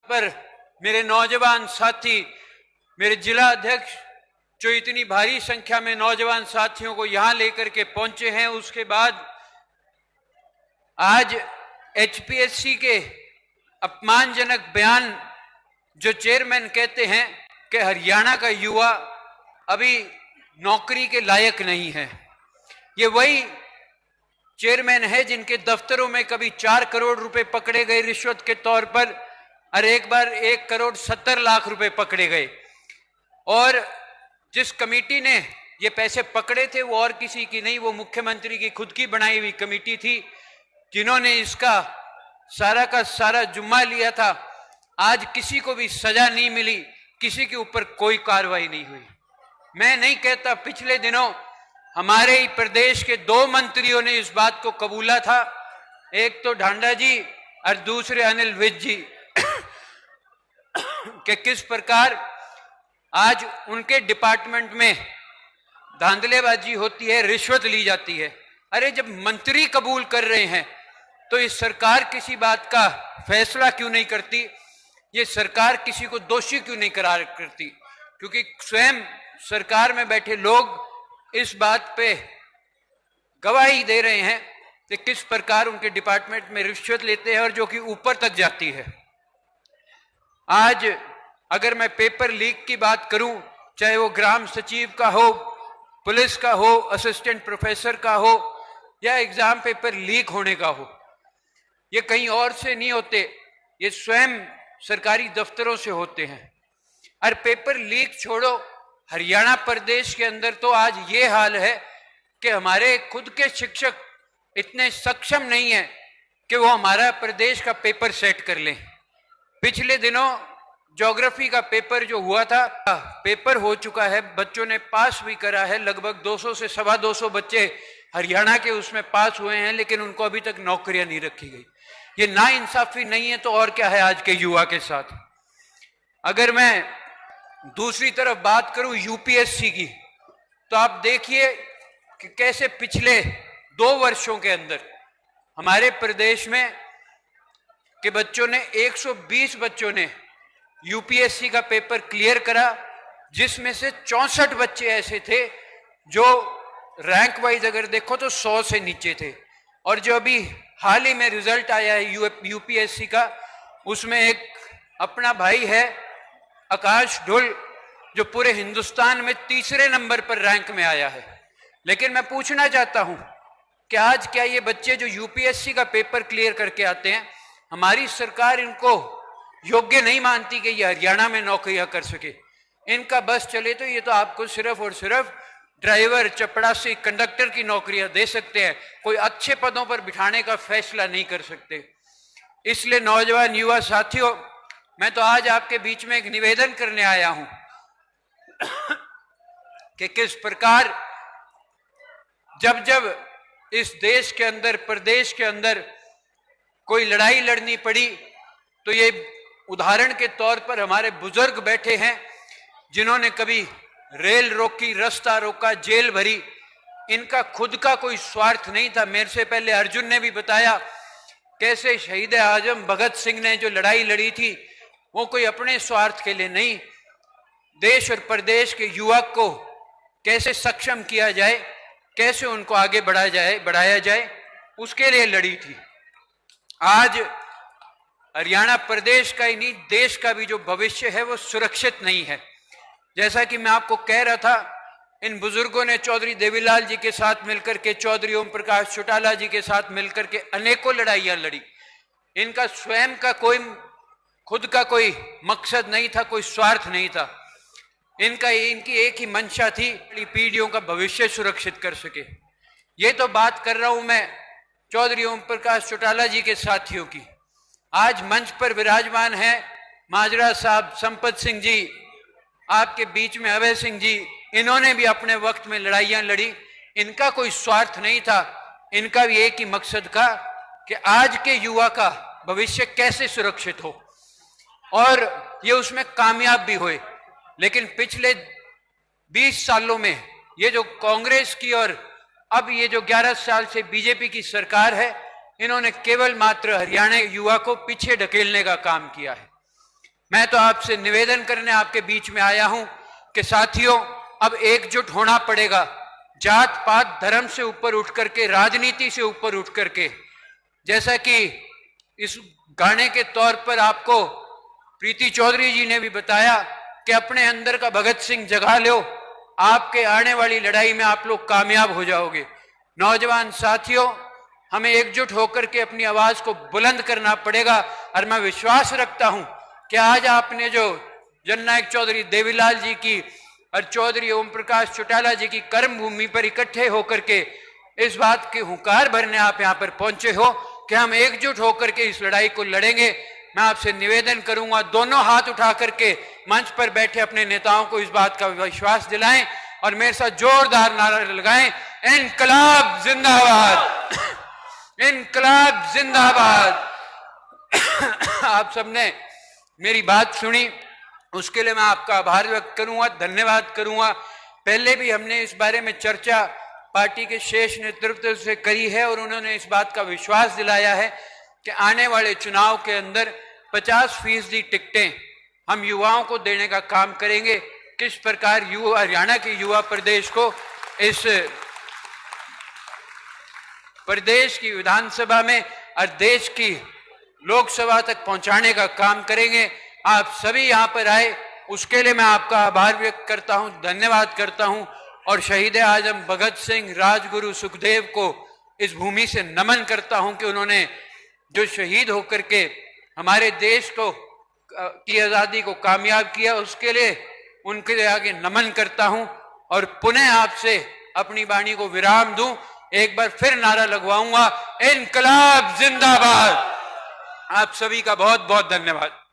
पर मेरे नौजवान साथी, मेरे जिला अध्यक्ष जो इतनी भारी संख्या में नौजवान साथियों को यहां लेकर के पहुंचे हैं, उसके बाद आज एचपीएससी के अपमानजनक बयान जो चेयरमैन कहते हैं कि हरियाणा का युवा अभी नौकरी के लायक नहीं है, ये वही चेयरमैन है जिनके दफ्तरों में कभी 4 करोड़ रुपए पकड़े गए रिश्वत के तौर पर और एक बार 1,70,00,000 रुपए पकड़े गए। और जिस कमेटी ने ये पैसे पकड़े थे वो और किसी की नहीं, वो मुख्यमंत्री की खुद की बनाई हुई कमेटी थी जिन्होंने इसका सारा का सारा जुम्मा लिया था। आज किसी को भी सजा नहीं मिली, किसी के ऊपर कोई कार्रवाई नहीं हुई। मैं नहीं कहता, पिछले दिनों हमारे ही प्रदेश के 2 मंत्रियों ने इस बात को कबूला था, एक तो ढांडा जी और दूसरे अनिल विज जी कि किस प्रकार आज उनके डिपार्टमेंट में धांधलेबाजी होती है, रिश्वत ली जाती है। अरे जब मंत्री कबूल कर रहे हैं तो इस सरकार किसी बात का फैसला क्यों नहीं करती? ये सरकार किसी को दोषी क्यों नहीं करार करती? क्योंकि स्वयं सरकार में बैठे लोग इस बात पे गवाही दे रहे हैं कि किस प्रकार उनके डिपार्टमेंट में रिश्वत लेते हैं और जो कि ऊपर तक जाती है। आज अगर मैं पेपर लीक की बात करूं, चाहे वो ग्राम सचिव का हो, पुलिस का हो, असिस्टेंट प्रोफेसर का हो या एग्जाम पेपर लीक होने का हो, ये कहीं और से नहीं होते, ये स्वयं सरकारी दफ्तरों से होते हैं। और पेपर लीक छोड़ो, हरियाणा प्रदेश के अंदर तो आज ये हाल है कि हमारे खुद के शिक्षक इतने सक्षम नहीं है कि वो हमारा प्रदेश का पेपर सेट कर लें। पिछले दिनों ज्योग्राफी का पेपर जो हुआ था, पेपर हो चुका है, बच्चों ने पास भी करा है, लगभग 200 से 225 बच्चे हरियाणा के उसमें पास हुए हैं, लेकिन उनको अभी तक नौकरियां नहीं रखी गई। ये नाइंसाफी नहीं है तो और क्या है आज के युवा के साथ। अगर मैं दूसरी तरफ बात करूं यूपीएससी की, तो आप देखिए कि कैसे पिछले 2 वर्षों के अंदर हमारे प्रदेश में के बच्चों ने 120 बच्चों ने यूपीएससी का पेपर क्लियर करा, जिसमें से 64 बच्चे ऐसे थे जो रैंक वाइज अगर देखो तो 100 से नीचे थे। और जो अभी हाल ही में रिजल्ट आया है यूपीएससी का, उसमें एक अपना भाई है आकाश ढुल जो पूरे हिंदुस्तान में 3रे नंबर पर रैंक में आया है। लेकिन मैं पूछना चाहता हूं कि आज क्या ये बच्चे जो यूपीएससी का पेपर क्लियर करके आते हैं, हमारी सरकार इनको योग्य नहीं मानती कि ये हरियाणा में नौकरियां कर सके? इनका बस चले तो ये तो आपको सिर्फ और सिर्फ ड्राइवर, चपड़ासी, कंडक्टर की नौकरियां दे सकते हैं, कोई अच्छे पदों पर बिठाने का फैसला नहीं कर सकते। इसलिए नौजवान युवा साथियों, मैं तो आज आपके बीच में एक निवेदन करने आया हूं कि किस प्रकार जब जब इस देश के अंदर, प्रदेश के अंदर कोई लड़ाई लड़नी पड़ी, तो ये उदाहरण के तौर पर हमारे बुजुर्ग बैठे हैं जिन्होंने कभी रेल रोकी, रास्ता रोका, जेल भरी। इनका खुद का कोई स्वार्थ नहीं था। मेरे से पहले अर्जुन ने भी बताया कैसे शहीद आजम भगत सिंह ने जो लड़ाई लड़ी थी वो कोई अपने स्वार्थ के लिए नहीं, देश और प्रदेश के युवक को कैसे सक्षम किया जाए, कैसे उनको आगे बढ़ाया जाए, उसके लिए लड़ी थी। आज हरियाणा प्रदेश का ही नहीं, देश का भी जो भविष्य है वो सुरक्षित नहीं है। जैसा कि मैं आपको कह रहा था, इन बुजुर्गों ने चौधरी देवीलाल जी के साथ मिलकर के, चौधरी ओम प्रकाश चौटाला जी के साथ मिलकर के अनेकों लड़ाइयां लड़ी। इनका स्वयं का कोई, खुद का कोई मकसद नहीं था, कोई स्वार्थ नहीं था। इनकी एक ही मंशा थी, पीढ़ियों का भविष्य सुरक्षित कर सके। ये तो बात कर रहा हूं मैं चौधरी ओम प्रकाश चौटाला जी के साथियों की। आज मंच पर विराजमान है माजरा साहब, संपत सिंह जी, आपके बीच में अभय सिंह जी, इन्होंने भी अपने वक्त में लड़ाइयां लड़ी। इनका कोई स्वार्थ नहीं था, इनका भी एक ही मकसद था कि आज के युवा का भविष्य कैसे सुरक्षित हो, और ये उसमें कामयाब भी हुए। लेकिन पिछले 20 सालों में ये जो कांग्रेस की और अब ये जो 11 साल से बीजेपी की सरकार है, इन्होंने केवल मात्र हरियाणा युवा को पीछे ढकेलने का काम किया है। मैं तो आपसे निवेदन करने आपके बीच में आया हूं कि साथियों, अब एकजुट होना पड़ेगा, जात पात धर्म से ऊपर उठ करके, राजनीति से ऊपर उठ करके। जैसा कि इस गाने के तौर पर आपको प्रीति चौधरी जी ने भी बताया कि अपने अंदर का भगत सिंह जगा लो, आपके आने वाली लड़ाई में आप लोग कामयाब हो जाओगे। नौजवान साथियों, हमें एकजुट होकर के अपनी आवाज को बुलंद करना पड़ेगा। और मैं विश्वास रखता हूं कि आज आपने जो जननायक चौधरी देवीलाल जी की और चौधरी ओम प्रकाश चौटाला जी की कर्म भूमि पर इकट्ठे होकर के इस बात की हुंकार भरने आप यहां पर पहुंचे हो कि हम एकजुट होकर के इस लड़ाई को लड़ेंगे। मैं आपसे निवेदन करूंगा, दोनों हाथ उठा करके मंच पर बैठे अपने नेताओं को इस बात का विश्वास दिलाएं और मेरे साथ जोरदार नारा लगाएं, इनकलाब जिंदाबाद, इनकलाब जिंदाबाद। आप सबने मेरी बात सुनी, उसके लिए मैं आपका आभार व्यक्त करूंगा, धन्यवाद करूंगा। पहले भी हमने इस बारे में चर्चा पार्टी के शेष नेतृत्व से करी है और उन्होंने इस बात का विश्वास दिलाया है कि आने वाले चुनाव के अंदर 50% टिकटें हम युवाओं को देने का काम करेंगे। किस प्रकार हरियाणा के युवा प्रदेश को इस प्रदेश की विधानसभा में और देश की लोकसभा तक पहुंचाने का काम करेंगे। आप सभी यहां पर आए, उसके लिए मैं आपका आभार व्यक्त करता हूं, धन्यवाद करता हूं और शहीद आजम भगत सिंह, राजगुरु सुखदेव को इस भूमि से नमन करता हूं कि उन्होंने जो शहीद होकर के हमारे देश को की आजादी को कामयाब किया, उसके लिए उनके आगे नमन करता हूं और पुनः आपसे अपनी वाणी को विराम दूं। एक बार फिर नारा लगवाऊंगा, इनकलाब जिंदाबाद। आप सभी का बहुत बहुत धन्यवाद।